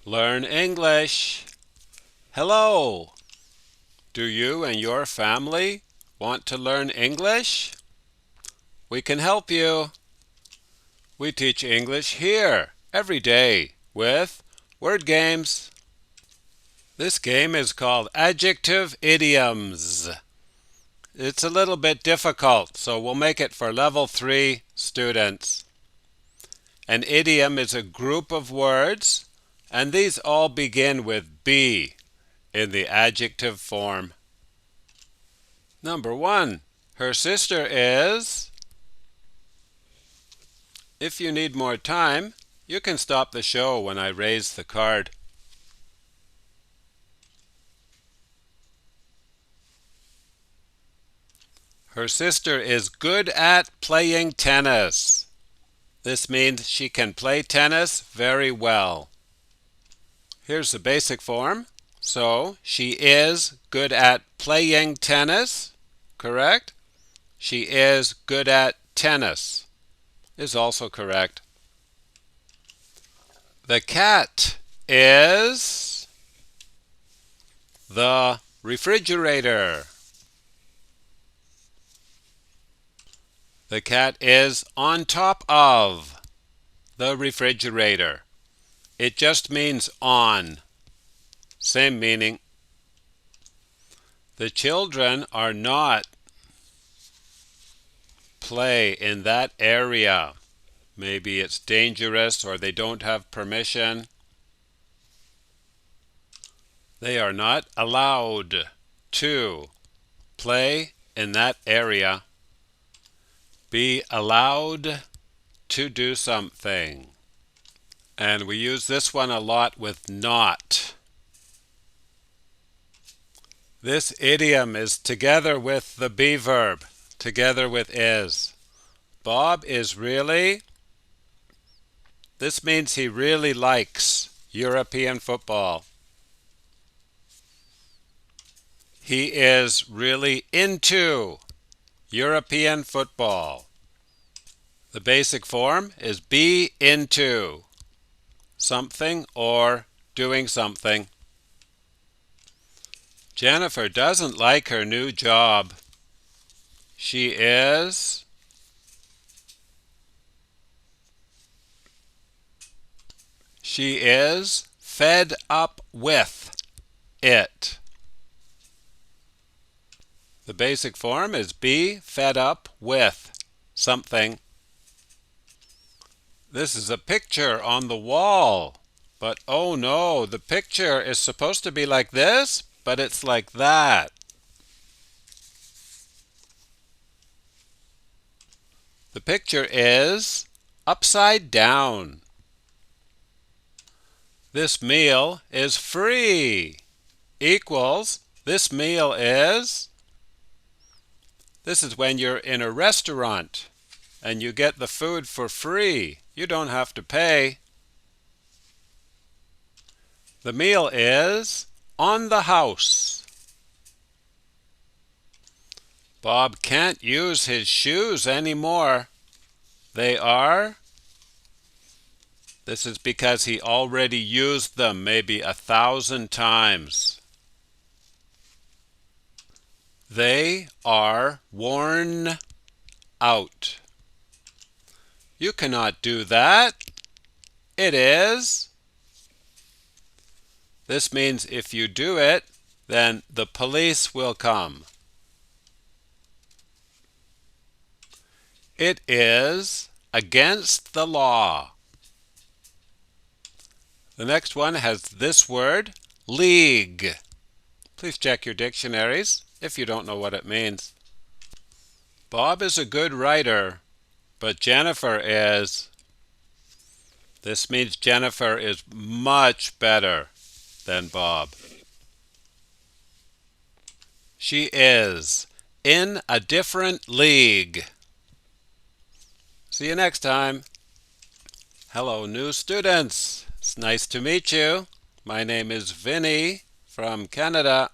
Learn English. Hello! Do you and your family want to learn English? We can help you. We teach English here every day with word games. This game is called Adjective Idioms. It's a little bit difficult, so we'll make it for level 3 students. An idiom is a group of words, and these all begin with be in the adjective form. Number 1, her sister is. If you need more time, you can stop the show when I raise the card. Her sister is good at playing tennis. This means she can play tennis very well. Here's the basic form. So, she is good at playing tennis, correct? She is good at tennis is also correct. The cat is the refrigerator. The cat is on top of the refrigerator. It just means on. Same meaning. The children are not play in that area. Maybe it's dangerous or they don't have permission. They are not allowed to play in that area. Be allowed to do something. And we use this one a lot with not. This idiom is together with the be verb, together with is. Bob is really. This means he really likes European football. He is really into European football. The basic form is be into something or doing something. Jennifer doesn't like her new job. She is. She is fed up with it. The basic form is be fed up with something. This is a picture on the wall. But oh no, the picture is supposed to be like this, but it's like that. The picture is upside down. This meal is free equals this meal is. This is when you're in a restaurant and you get the food for free. You don't have to pay. The meal is on the house. Bob can't use his shoes anymore. They are. This is because he already used them maybe 1,000 times. They are worn out. You cannot do that. It is. This means if you do it, then the police will come. It is against the law. The next one has this word, league. Please check your dictionaries if you don't know what it means. Bob is a good writer, but Jennifer is. This means Jennifer is much better than Bob. She is in a different league. See you next time. Hello, new students. It's nice to meet you. My name is Vinny from Canada.